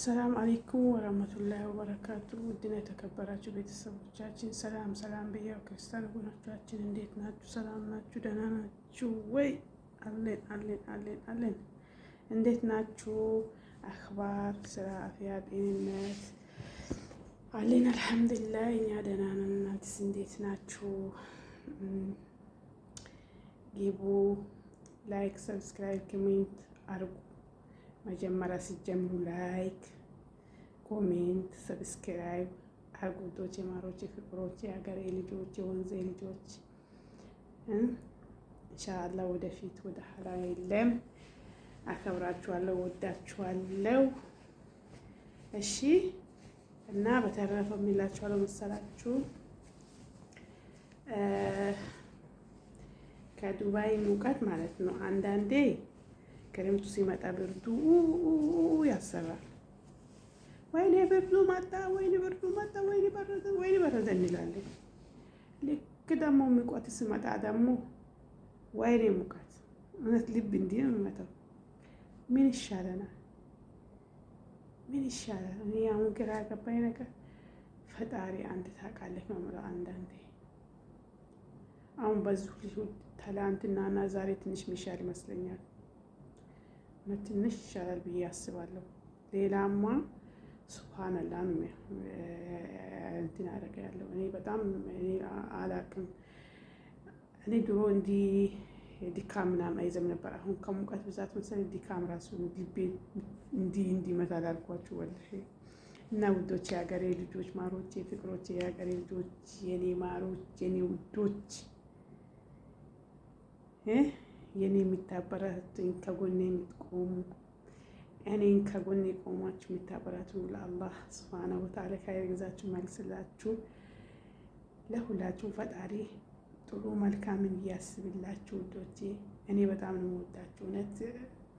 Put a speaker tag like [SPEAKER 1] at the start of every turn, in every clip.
[SPEAKER 1] አሰላም አለይኩም ወራህመቱላሂ ወበረካቱ። ውድና የተከበራችሁ ቤተሰቦቻችን ሰላም ሰላም ብያው። ክርስቲያን ወገኖቻችን እንዴት ናችሁ? ሰላም ናችሁ? ደህና ናችሁ ወይ? አለን አለን አለን አለን። እንዴት ናችሁ? አኽባር፣ ስራ፣ አፍያ፣ ጤንነት አለን አልሐምዱሊላህ። እኛ ደህና ነን። እናንተስ እንዴት ናችሁ? ግቡ፣ ላይክ፣ ሰብስክራይብ፣ ኮሜንት አድርጉ። መጀመሪያ ሲጀምሩ ላይክ፣ ኮሜንት፣ ሰብስክራይብ አድርጉ። ዶቼ ማሮቼ፣ ፍቅሮቼ፣ የሀገሬ ልጆች፣ የወንዜ ልጆች ኢንሻአላህ ወደፊት ወደ ኋላ የለም። አከብራችኋለሁ፣ ወዳችኋለሁ። እሺ። እና በተረፈ የሚላችኋለሁ መሰላችሁ ከዱባይ ሙቀት ማለት ነው። አንዳንዴ ክረምቱ ሲመጣ ብርዱ ያሰራል። ወይኔ ብርዱ መጣ፣ ወይኔ ብርዱ መጣ፣ ወይኔ በረደ፣ ወይኔ በረደ እንላለን። ልክ ደግሞ ሙቀት ሲመጣ ደግሞ ወይኔ ሙቀት። እውነት ልብ እንዲህ ነው የሚመጣው። ምን ይሻለናል? ምን ይሻላል? እኔ አሁን ግራ ያገባኝ ነገር ፈጣሪ አንተ ታውቃለህ ነው የምለው። አንዳንዴ አሁን በዚሁ ልጅ ትላንትናና ዛሬ ትንሽ ሚሻል ይመስለኛል። ትንሽ ይሻላል ብዬ አስባለሁ። ሌላማ ሱብሃንአላህ ነው እንትን አደረገ ያለው። እኔ በጣም አላቅም። እኔ ድሮ እንዲህ ድካም ምናምን አይዘም ነበር። አሁን ከሙቀት ብዛት መሰለኝ ድካም ራሱ ልቤ እንዲመታ አላልኳችሁ ወላሂ። እና ውዶች፣ የሀገሬ ልጆች፣ ማሮቼ፣ ፍቅሮቼ፣ የሀገሬ ልጆች፣ የኔ ማሮች፣ የኔ ውዶች፣ የኔ የሚታበረቱኝ ከጎኔ የምትቆሙ እኔን ከጎኔ ቆማችሁ የሚታበረቱ ለአላህ ሱብሃነሁ ወተዓላ ኸይር ይግዛችሁ፣ መልስላችሁ። ለሁላችሁም ፈጣሪ ጥሩ መልካምን እያስብላችሁ ውዶቼ። እኔ በጣም ነው የምወዳችሁ። እውነት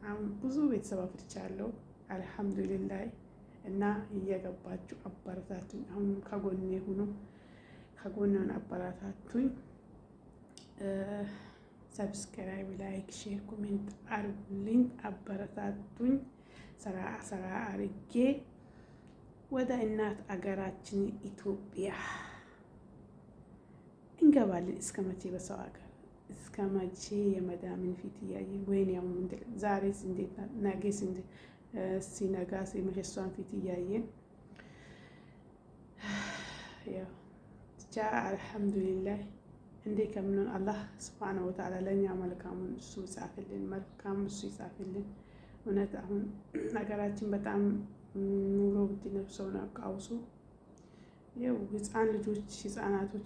[SPEAKER 1] አሁን ብዙ ቤተሰብ አፍርቻለሁ አልሐምዱሊላህ። እና እየገባችሁ አበረታቱኝ። አሁን ከጎኔ ሁኑ፣ ከጎኔን አበረታቱኝ። ሰብስክራይብ፣ ላይክ፣ ሼር፣ ኮሜንት አርጉልኝ፣ አበረታቱኝ። ሰራ አርጌ ወደ እናት አገራችን ኢትዮጵያ እንገባለን። እስከ መቼ በሰው ሀገር? እስከ መቼ የመዳምን ፊት እያየን? ወይኔ ያው ዛሬስ እንዴት ነገስ ሲነጋ የመሸሷን ፊት እያየን ያው ብቻ አልሐምዱሊላህ። እንዴ ከምንን አላህ ሱብሃነሁ ወተዓላ ለእኛ መልካሙን እሱ ይጻፍልን፣ መልካሙን እሱ ይጻፍልን። እውነት አሁን ሀገራችን በጣም ኑሮ ውድነቱ ሰውን አቃውሱ። ያው ህፃናቶች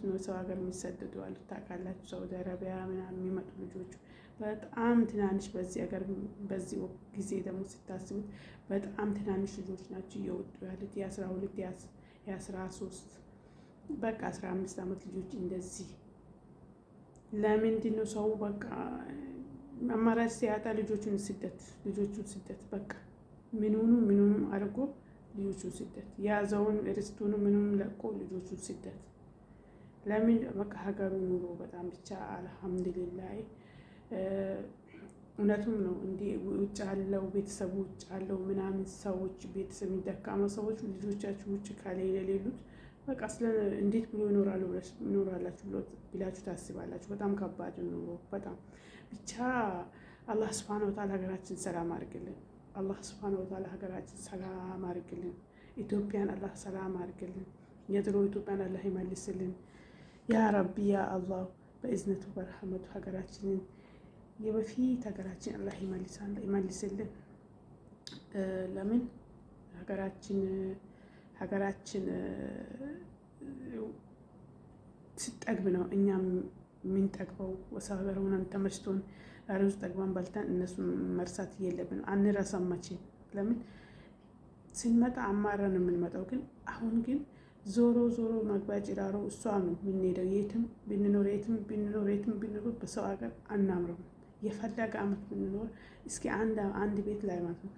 [SPEAKER 1] ነው ሰው ሀገር የሚሰደዱ አሉ። ታውቃላችሁ፣ ሳውዲ አረቢያ ምናምን የሚመጡ ልጆች በጣም ትናንሽ፣ በዚህ ሀገር በዚህ ጊዜ ደግሞ ስታስቡት በጣም ትናንሽ ልጆች ናቸው እየወጡ ያሉት። የ12 የ13 በቃ 15 ዓመት ልጆች እንደዚህ። ለምንድን ነው ሰው በቃ አማራጭ ሲያጣ ልጆቹን ስደት በቃ ምኑንም አድርጎ ልጆቹን ስደት፣ ያዘውን ርስቱን ምኑን ለቆ ልጆቹን ስደት። ለምን በቃ ሀገሩ ኑሮ በጣም ብቻ አልሐምዱሊላህ። እውነቱም ነው እንዲህ ውጭ አለው ቤተሰቡ ውጭ አለው ምናምን ሰዎች ቤተሰብ የሚደካማ ሰዎች ልጆቻችሁ ውጭ ከሌሉት በቃ እንዴት ብሎ ይኖራላችሁ ብላችሁ ታስባላችሁ። በጣም ከባድ ኑሮ በጣም ብቻ። አላህ ሱብሃነሁ ወተዓላ ሀገራችን ሰላም አድርግልን። አላህ ሱብሃነሁ ወተዓላ ሀገራችን ሰላም አድርግልን። ኢትዮጵያን አላህ ሰላም አድርግልን። የድሮ ኢትዮጵያን አላህ ይመልስልን ያ ረቢ ያ አላህ። በእዝነቱ በረህመቱ ሀገራችንን የበፊት ሀገራችን አላህ ይመልስልን። ለምን ሀገራችን ስጠግብ ነው እኛም የምንጠግበው። ወሰው ሀገር ሆነን ተመችቶን ሩዝ ጠግበን በልተን እነሱን መርሳት የለብን። አንረሳም መቼም። ለምን ስንመጣ አማረን የምንመጣው። ግን አሁን ግን ዞሮ መግቢያ ጭራሮ እሷ ነው የምንሄደው። የትም ብንኖር በሰው ሀገር አናምረው። የፈለገ አመት ብንኖር እስኪ አንድ ቤት ላይ ማለት ነው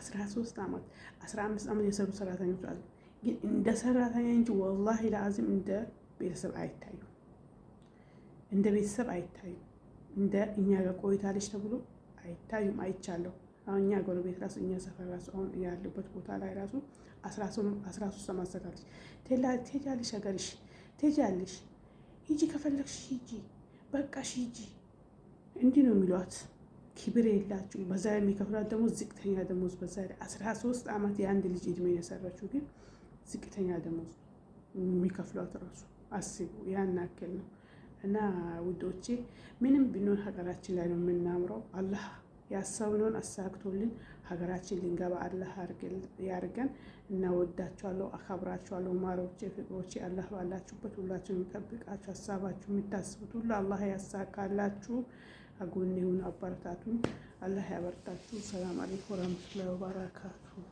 [SPEAKER 1] 13 ዓመት 15 ዓመት የሰሩ ሰራተኞች አሉ። ግን እንደ ሰራተኛ እንጂ ወላሂ ለአዚም እንደ ቤተሰብ አይታዩ። እንደ ቤተሰብ አይታዩ። እንደ እኛ ጋር ቆይታለች ተብሎ አይታዩም። አይቻለሁ አሁን እኛ ጎረቤት ራሱ እኛ ሰፈር ራሱ አሁን ያለበት ቦታ ላይ ራሱ 13 ዓመት ሰራለች። ትሄጃለሽ ሀገርሽ ትሄጃለሽ፣ ሂጂ ከፈለግሽ ሂጂ፣ በቃሽ ሂጂ፣ እንዲህ ነው የሚሏት። ክብር የላችሁ። በዛ ላይ የሚከፍሏት ደግሞ ዝቅተኛ ደሞዝ። በዛ ላይ 13 ዓመት የአንድ ልጅ እድሜ የሰራችው ግን ዝቅተኛ ደሞዝ የሚከፍሏት ራሱ አስቡ፣ ያን ያክል ነው። እና ውዶቼ ምንም ቢኖር ሀገራችን ላይ ነው የምናምረው። አላህ ያሰብነውን አሳክቶልን ሀገራችን ልንገባ አላህ ያርገን። እና ወዳችኋለሁ፣ አከብራችኋለሁ ማሮቼ፣ ፍቅሮቼ። አላህ ባላችሁበት ሁላችሁም የሚጠብቃችሁ፣ ሀሳባችሁ የምታስቡት ሁሉ አላህ ያሳካላችሁ። አጎኔ ሁኑ፣ አበረታቱን። አላህ ያበርታችሁ። ሰላም አለይኩም ወራህመቱላሂ ወበረካቱሁ።